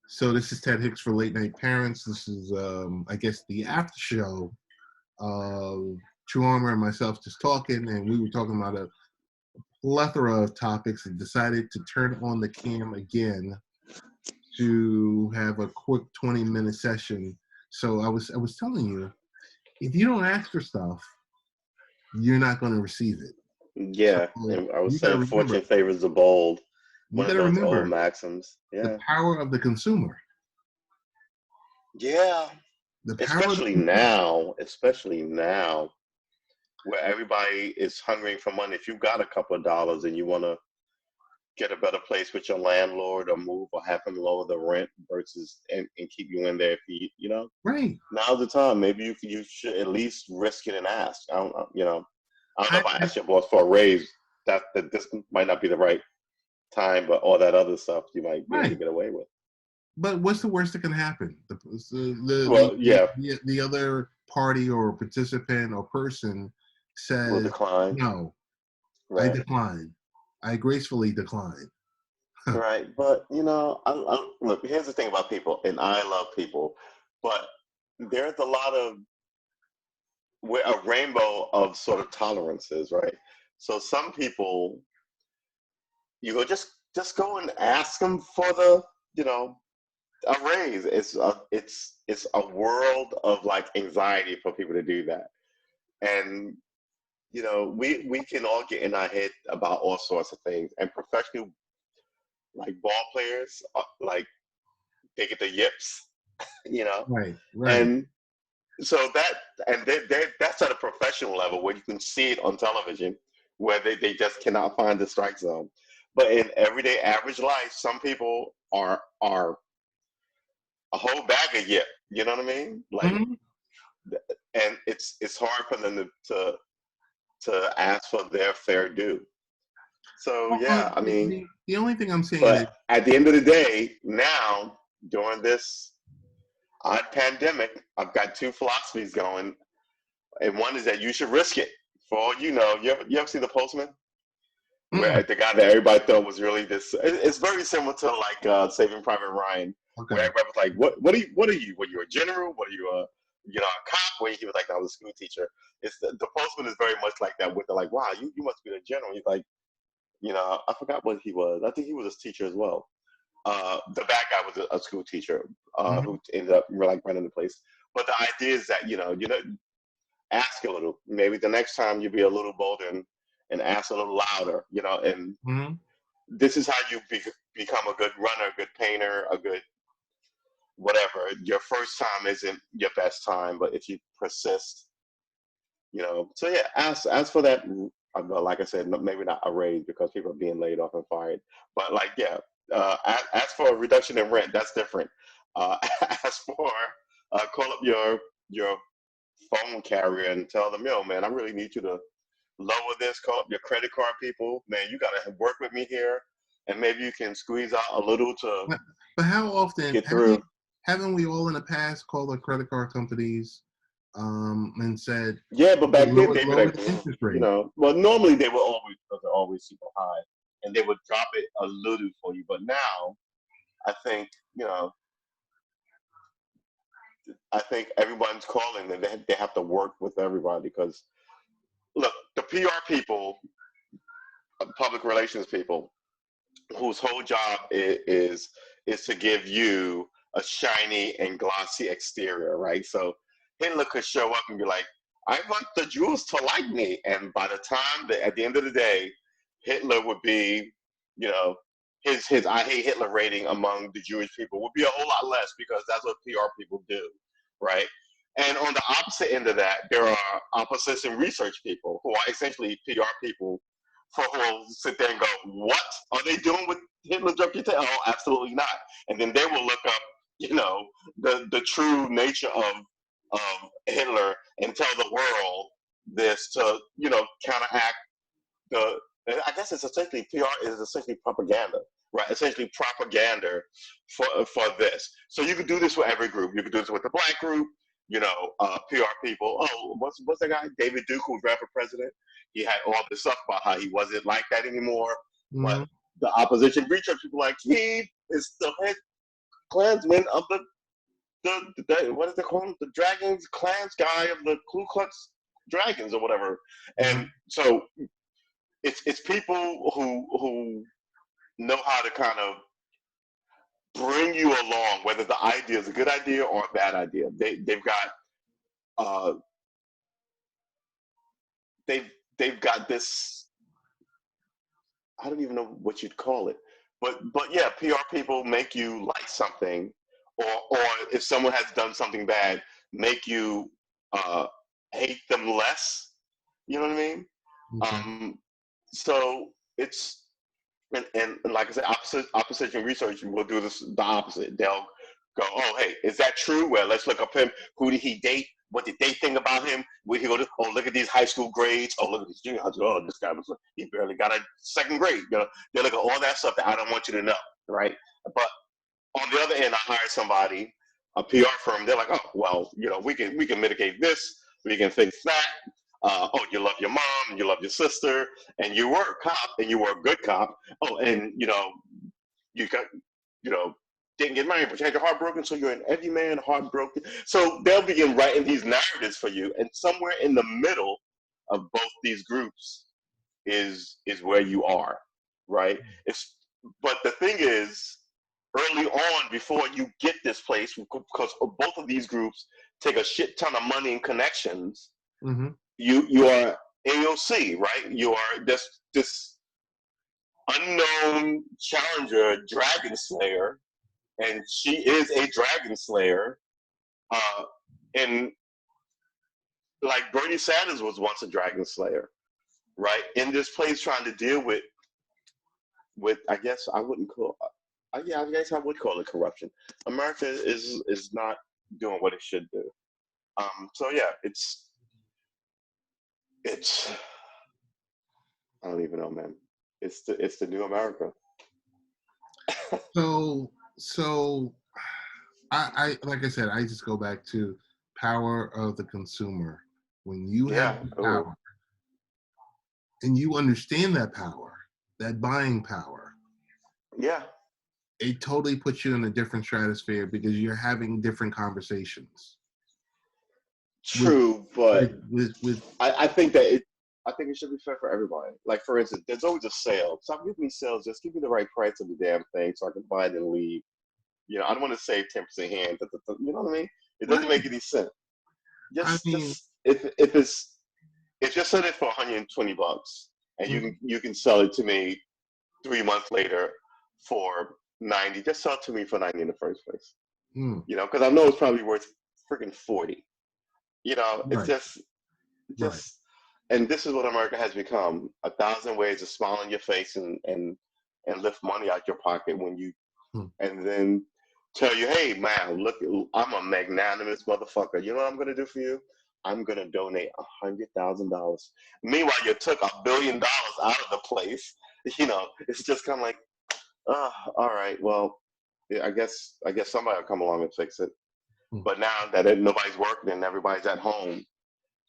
So this is Ted Hicks for Late Night Parents. This is, I guess, the after show of Shawn Armor and myself just talking, and we were talking about a plethora of topics and decided to turn on the cam again to have a quick 20-minute session. So I was telling you, if you don't ask for stuff, you're not going to receive it. So Yeah, and I was you got to saying remember, fortune favors the bold. you One got of to those old remember maxims. the Yeah. power of the consumer. Yeah. The power of the Especially consumer. now, especially now, where everybody is hungering for money. If you got a couple of dollars and you want to get a better place with your landlord or move or have him lower the rent versus and keep you in there if Right. now's the time. Maybe you should at least risk it and ask. I don't I don't know I, if I asked your boss for a raise, that this might not be the right time, but all that other stuff you might be able to right. get away with. But what's the worst that can happen? Well, yeah, The other party or participant or person will says, decline. no, I Right. decline. I gracefully decline. Right. But, look, here's the thing about people, and I love people, but there's a lot of, we're a rainbow of sort of tolerances, right? So some people, you go just go and ask them for you know, a raise. It's a world of like anxiety for people to do that. And we can all get in our head about all sorts of things. And professional like ball players, like they get the yips, you know, Right, right, and so that's at a professional level where you can see it on television, where they just cannot find the strike zone. But in everyday average life, some people are a whole bag of yip. You know what I mean? Like, hmm and it's hard for them to ask for their fair due. So yeah, I mean, the only thing I'm saying is, but at the end of the day, now during this odd pandemic, I've got two philosophies going, and one is that you should risk it. For all you know, you ever see The Postman, mm-mm, where the guy that everybody thought was really this? It's very similar to like Saving Private Ryan, where okay, everybody was like, what are you? Were you a general? Were you a cop? Where he was like, I was a school teacher. It's the Postman is very much like that. With the like, wow, you must be a general. He's like, I forgot what he was. I think he was a teacher as well. The bad guy was a school teacher hmm who ended up like running the place. But the idea is that ask a little. Maybe the next time you be a little bolder and ask a little louder. And hmm this is how you become a good runner, a good painter, a good whatever. Your first time isn't your best time, but if you persist, So yeah, ask for that. Like I said, maybe not a raise because people are being laid off and fired, but like yeah, ask for a reduction in rent. That's different. Ask for call up your phone carrier and tell them, yo, man, I really need you to lower this. Call up your credit card people, man. You gotta work with me here, and maybe you can squeeze out a little to but how often get through. haven't we all in the past called the credit card companies and said, Yeah, but back then they'd be lower like, the interest rate? well, normally they were always because they're always super high, and they would drop it a little for you. But now, I think I think everyone's calling and they have to work with everybody because look, the PR people, public relations people, whose whole job is to give you a shiny and glossy exterior, right? So Hitler could show up and be like, I want the Jews to like me. And by the time that at the end of the day, Hitler would be, you know, his I hate Hitler rating among the Jewish people would be a whole lot less because that's what PR people do, right? And on the opposite end of that, there are opposition research people who are essentially PR people who will sit there and go, what are they doing with Hitler's reputation? Oh, absolutely not. And then they will look up, the true nature of Hitler and tell the world this to, counteract the. I guess it's essentially PR is essentially propaganda, right? Essentially propaganda for this. So you could do this with every group. You could do this with the black group, PR people. Oh, what's that guy David Duke who ran for president? He had all this stuff about how he wasn't like that anymore. But hmm the opposition research people like he is still Klansman of the what is it called? The Dragons Clans guy of the Ku Klux Dragons or whatever. And so it's people who know how to kind of bring you along, whether the idea is a good idea or a bad idea. They've got this, I don't even know what you'd call it, but yeah, PR people make you like something, or if someone has done something bad, make you hate them less. You know what I mean? Okay. So it's and like I said, opposition research will do this the opposite. They'll go, oh hey, is that true? Well, let's look up him. Who did he date? What did they think about him? Would he go to, oh, look at these high school grades. Oh, look at these junior high school. Oh, this guy he barely got a second grade. You know, they look at all that stuff that I don't want you to know, right? But on the other end, I hire somebody, a PR firm. They're like, oh, well, you know, we can mitigate this. We can fix that. Oh, you love your mom, you love your sister, and you were a cop, and you were a good cop. Oh, and you know, you got, you know, didn't get married, but you had your heart broken, so you're an everyman, heartbroken. So they'll begin writing these narratives for you, and somewhere in the middle of both these groups is where you are, right? But the thing is, early on, before you get this place, because both of these groups take a shit ton of money and connections, you are AOC, right? You are this unknown challenger, dragon slayer, and she is a dragon slayer. And like Bernie Sanders was once a dragon slayer, right? In this place, trying to deal with I guess I wouldn't call, yeah, I guess I would call it corruption. America is not doing what it should do. So yeah, it's I don't even know, man. It's the new America. So I like I said, I just go back to power of the consumer. When you have power and you understand that power, that buying power, yeah, it totally puts you in a different stratosphere because you're having different conversations. True, but with I think that I think it should be fair for everybody. Like, for instance, there's always a sale. Stop giving me sales. Just give me the right price of the damn thing so I can buy it and leave. You know, I don't want to save 10% hand. You know what I mean? It doesn't make any sense. Just if you're selling it for $120 and you can sell it to me 3 months later for 90, just sell it to me for 90 in the first place. You know, because I know it's probably worth freaking 40. You know, it's just, and this is what America has become: 1,000 ways to smile on your face and lift money out your pocket when you, and then tell you, hey man, look, I'm a magnanimous motherfucker. You know what I'm gonna do for you? I'm gonna donate $100,000. Meanwhile, you took $1 billion out of the place. You know, it's just kind of like, all right, well, yeah, I guess somebody will come along and fix it. But now that nobody's working and everybody's at home,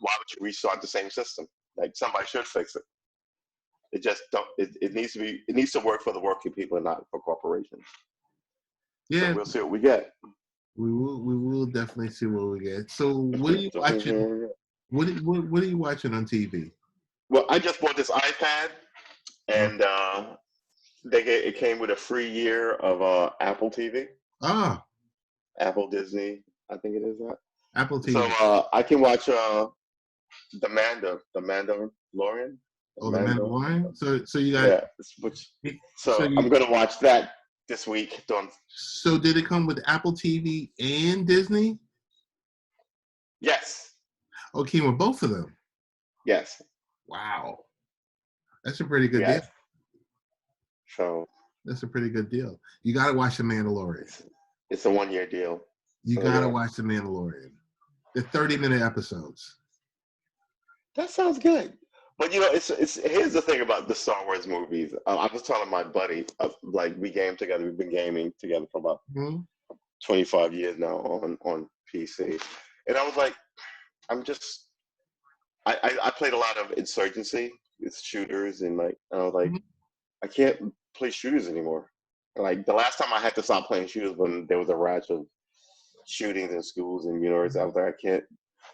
why would you restart the same system? Like, somebody should fix it. It just don't. It needs to work for the working people and not for corporations. Yeah, so we'll see what we get. We will definitely see what we get. So what are you watching? What are you watching on TV? Well, I just bought this iPad, and it came with a free year of Apple TV. Apple Disney, I think it is that. Apple TV. So I can watch the Mandalorian. Oh, the Mandalorian. So you got I'm gonna watch that this week. So did it come with Apple TV and Disney? Yes. Oh, it came with both of them. Yes. Wow, that's a pretty good deal. So that's a pretty good deal. You got to watch The Mandalorian. It's a 1-year deal. You got to watch The Mandalorian. The 30-minute episodes. That sounds good. But you know, it's here's the thing about the Star Wars movies. I was telling my buddy, like, we game together. We've been gaming together for about 25 years now on PC, and I was like, I played a lot of Insurgency with shooters, and I was like, I can't play shooters anymore. Like the last time I had to stop playing shooters when there was a rash of shootings in schools and universities. I was like, I can't.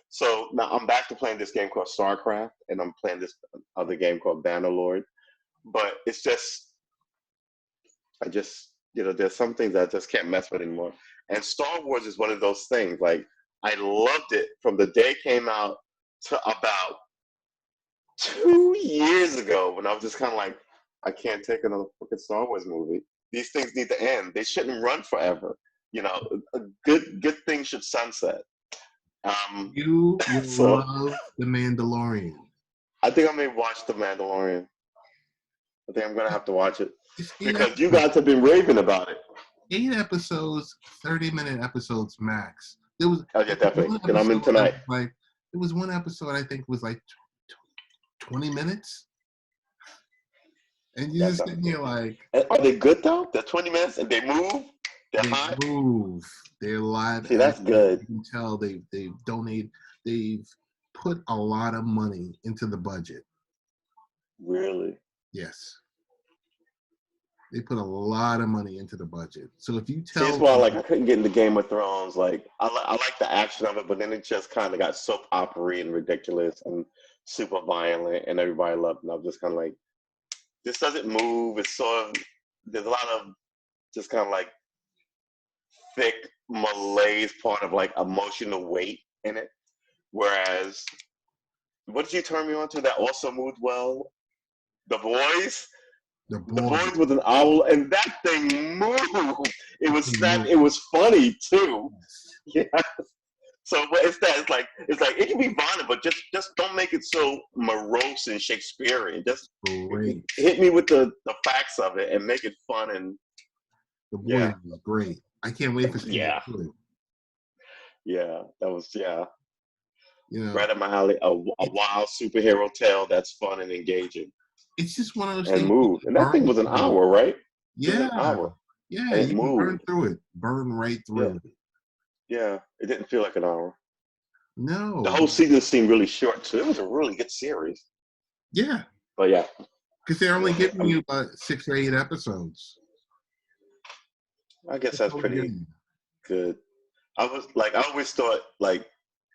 So now I'm back to playing this game called StarCraft, and I'm playing this other game called Bannerlord. But it's just, I just, there's some things that I just can't mess with anymore. And Star Wars is one of those things. Like I loved it from the day it came out to about 2 years ago when I was just kind of like, I can't take another fucking Star Wars movie. These things need to end. They shouldn't run forever. A good thing should sunset. You will So love The Mandalorian. I think I may watch The Mandalorian. I think I'm gonna have to watch it It's 8 because you episodes. guys have been raving about it. 8 episodes, 30-minute episodes max. There was Oh yeah, definitely. one Then I'm in episode that tonight. was like, there was one episode I think was like 20 minutes, and you That just sounds sitting good. here like, And are they good though? They're 20 minutes and they move. They're they hot. move, they're live See, that's action. good. You can tell they've put a lot of money into the budget. Really. Yes, they put a lot of money into the budget. So if you See, it's tell why me, like I couldn't get into Game of Thrones. Like I like the action of it, but then it just kind of got soap opera and ridiculous and super violent, and everybody loved it. And I was just kind of like, this doesn't move. It's sort of there's a lot of just kind of like thick malaise part of like emotional weight in it. Whereas, what did you turn me on to that also moved well? The Boys. the The boys, Boys with an owl, and that thing moved. they move. It was funny too. Yes. Yeah. So but it's that it's like it can be violent, but just don't make it so morose and Shakespearean. Just Great. hit me with the facts of it and make it fun and The boys yeah. was great. I can't wait for season Yeah. 2. Yeah. That was You know, right up my alley. A wild superhero tale that's fun and engaging it's just one of those and things you moved. can And that thing burn was an through. hour, right? It was Yeah, an hour. yeah, And it you can burn moved. through it, burn right Yeah. through it. Yeah. It didn't feel like an hour. The No, whole season seemed really short too. It was a really good series. yeah, But yeah. because they're only Yeah. giving you about 6 or 8 episodes. I guess That's that's all they're pretty giving good. I always thought like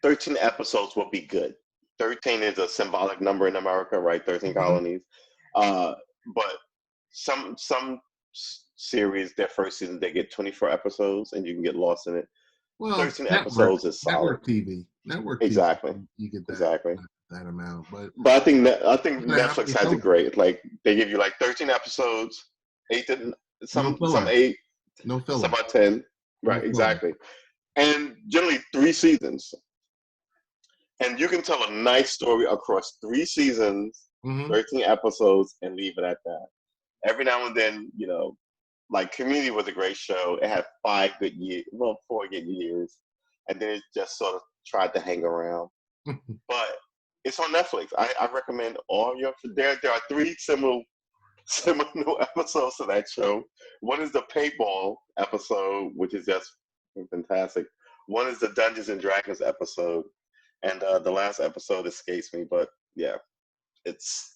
13 episodes would be good. 13 is a symbolic number in America, right? 13 you. Mhm. colonies. But some series, their first season, they get 24 episodes and you can get lost in it. Well, 13 episodes is solid. network TV, Exactly. you get Exactly. that amount. But But I think how Netflix many has it fillers? great. Like they give you like 13 episodes, No some filler, 8, no some filler, about 10. no Right, filler. exactly. And generally 3 seasons. And you can tell a nice story across 3 seasons, Hmm. 13 episodes, and leave it at that. Every now and then, like Community was a great show. It had 5 good years, well, 4 good years. And then it just sort of tried to hang around. But it's on Netflix. I recommend all your, there are 3 similar episodes to that show. One is the paintball episode, which is just fantastic. One is the Dungeons and Dragons episode, and the last episode escapes me. But yeah, it's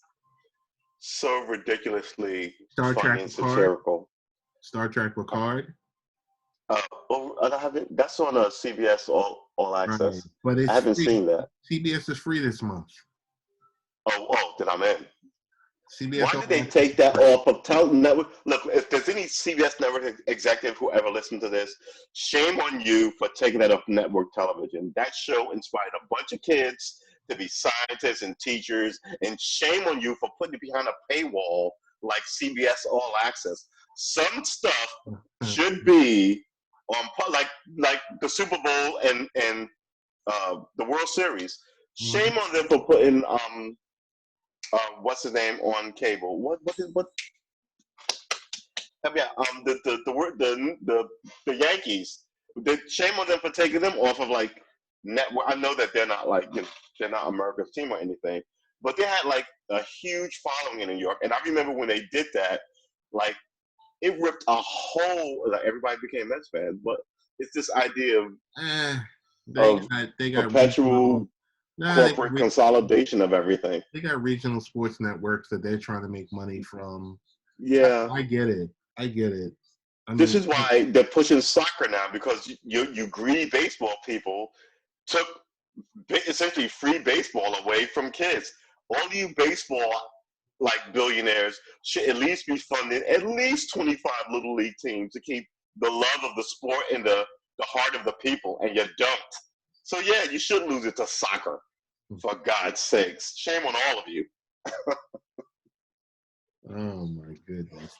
so ridiculously Star funny Trek and Picard, satirical. Star Trek Picard, I haven't. That's on CBS All right? Access. But I it's haven't free. seen that. CBS is free this month. Then I'm in. CBS Why All did they Access take is that free. off of network? Look, if there's any CBS network executive who ever listened to this, shame on you for taking that off network television. That show inspired a bunch of kids to be scientists and teachers, and shame on you for putting it behind a paywall like CBS All Access. Some stuff should be on like the Super Bowl and the World Series. Mhm. Shame on them for putting what's his name on cable? What? Yeah, the Yankees. Shame on them for taking them off of like network. I know that they're not like they're not America's team or anything, but they had like a huge following in New York. And I remember when they did that, like it ripped a whole like everybody became Mets fans. But it's this idea Eh, of they got regional. perpetual Nah, corporate consolidation of everything. they got regional sports networks that they're trying to make money from. Yeah. I get it. I get it. I This mean, is why they're pushing soccer now, because you greedy baseball people took essentially free baseball away from kids. All you baseball like billionaires should at least be funding at least 25 little league teams to keep the love of the sport in the heart of the people, and you don't. So yeah, you should lose it to soccer, for God's sakes. Shame on all of you. oh my goodness.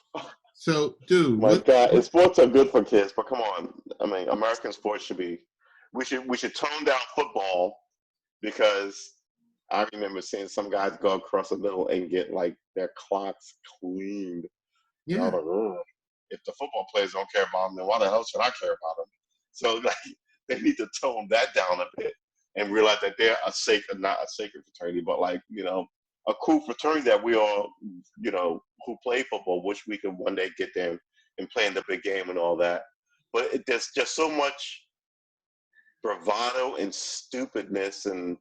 So, dude, My God, and sports are good for kids, but come on. I mean, American sports should be. We should tone down football, because I remember seeing some guys go across the middle and get like their clocks cleaned. And I was yeah, like, ugh. If the football players don't care about them, then why the hell should I care about them? So like, they need to tone that down a bit and realize that they're not a sacred fraternity, but like, a cool fraternity that we all, who play football, wish we could one day get there and play in the big game and all that. But there's just so much bravado and stupidness, and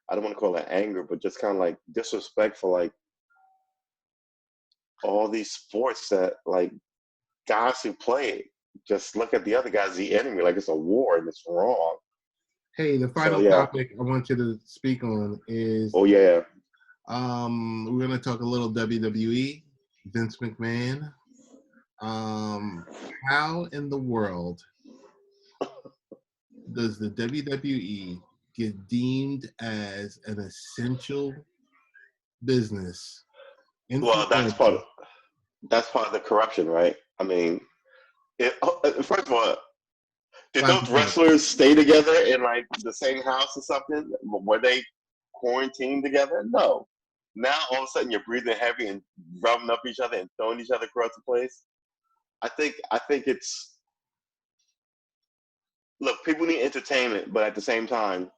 I don't want to call it anger, but just kind of like disrespect for like all these sports that like guys who play it just look at the other guy as the enemy, like it's a war and it's wrong. hey, the So final yeah. topic I want you to speak on is Oh yeah. we're gonna talk a little WWE, Vince McMahon. How in the world does the WWE get deemed as an essential business in Well, that's part of the corruption, right? I mean, first of all, did Five those percent. wrestlers stay together in like the same house or something? Were they quarantined together? No. Now all of a sudden you're breathing heavy and rubbing up each other and throwing each other across the place. I think it's, look, people need entertainment, but at the same time,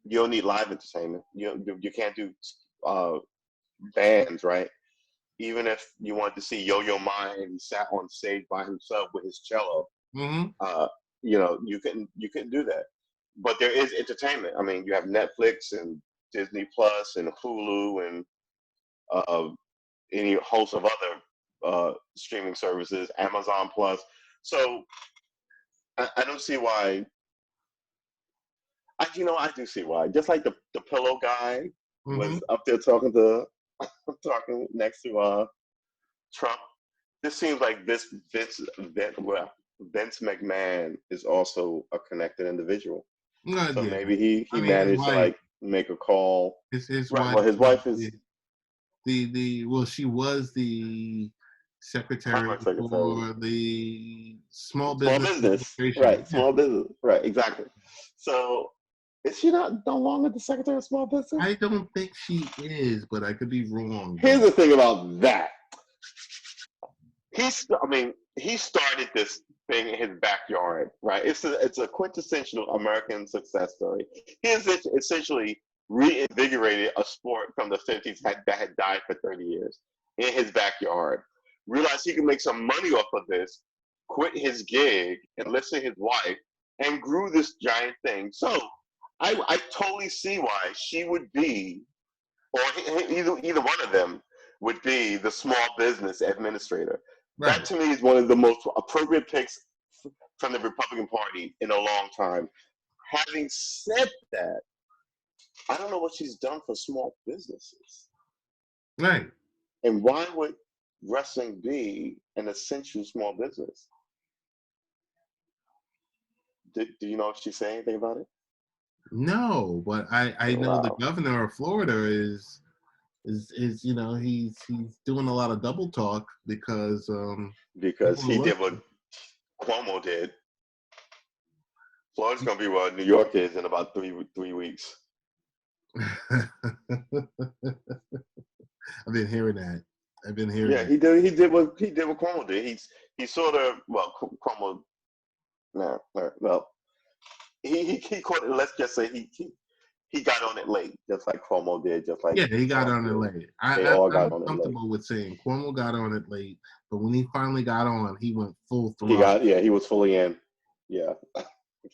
you don't need live entertainment. You can't do bands, right? Even if you wanted to see Yo-Yo Ma and he sat on stage by himself with his cello, Mm-hmm. you can do that. But there is entertainment. I mean, you have Netflix and Disney Plus and Hulu and any host of other streaming services, Amazon Plus. So I don't see why. I do see why. Just like the pillow guy Mm-hmm. was up there talking next to Trump. This seems like Vince McMahon is also a connected individual. So Yeah. maybe I he mean, his managed to wife, like make a call. his Right. wife Well, his is wife is she was the secretary Commerce Secretary. for the Small Small Business business. Administration. Right. Yeah. Small business. Right. Exactly. So is she not no longer the Secretary of Small Business? I don't think she is, but I could be wrong. Here's the thing about that. He started this thing in his backyard, right? It's a quintessential American success story. He has essentially reinvigorated a sport from the 50s that had died for 30 years in his backyard. Realized he could make some money off of this, quit his gig, enlisted his wife, and grew this giant thing. So I totally see why she would be, or either one of them would be the small business administrator. That Right. to me is one of the most appropriate picks from the Republican Party in a long time. Having said that, I don't know what she's done for small businesses. Right. And why would wrestling be an essential small business? Do you know if she said anything about it? No, but I know the Wow. governor of Florida is he's doing a lot of double talk because Because people are he did what looking. Cuomo did. Florida's going to be what New York is in about three weeks. I've been hearing that. I've been hearing Yeah, that. he did what Cuomo did. He sort of, well, Cuomo, no, well, he caught it. Let's just say he got on it late, just like Cuomo did, just like Yeah, he got Trump on it did. late. They all got I'm on it late. comfortable with saying Cuomo got on it late, but when he finally got on, he went full He throttle. he was fully in. Yeah,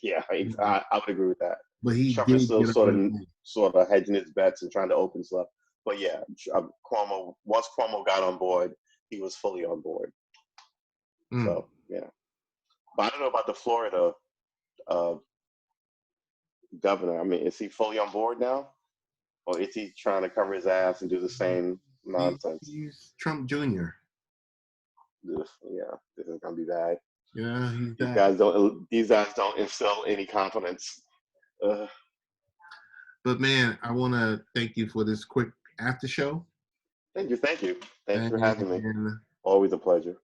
yeah, I would agree with that. But he Trump is did still get on it late. sort of hedging his bets and trying to open stuff. But yeah, Cuomo, once Cuomo got on board, he was fully on board. So yeah, but I don't know about the Florida uh, governor. I mean, is he fully on board now, or is he trying to cover his ass and do the same nonsense? He's Trump Jr. Yeah, this is gonna be bad. Yeah, he's These that. guys don't. These guys don't instill any confidence. But man, I want to thank you for this quick after show. Thank you. Thanks for having me. And Always a pleasure.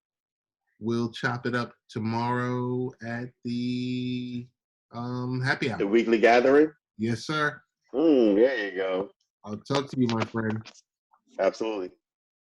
we'll chop it up tomorrow at the happy The hour. weekly gathering. Yes, sir. There you go. I'll talk to you, my friend. Absolutely.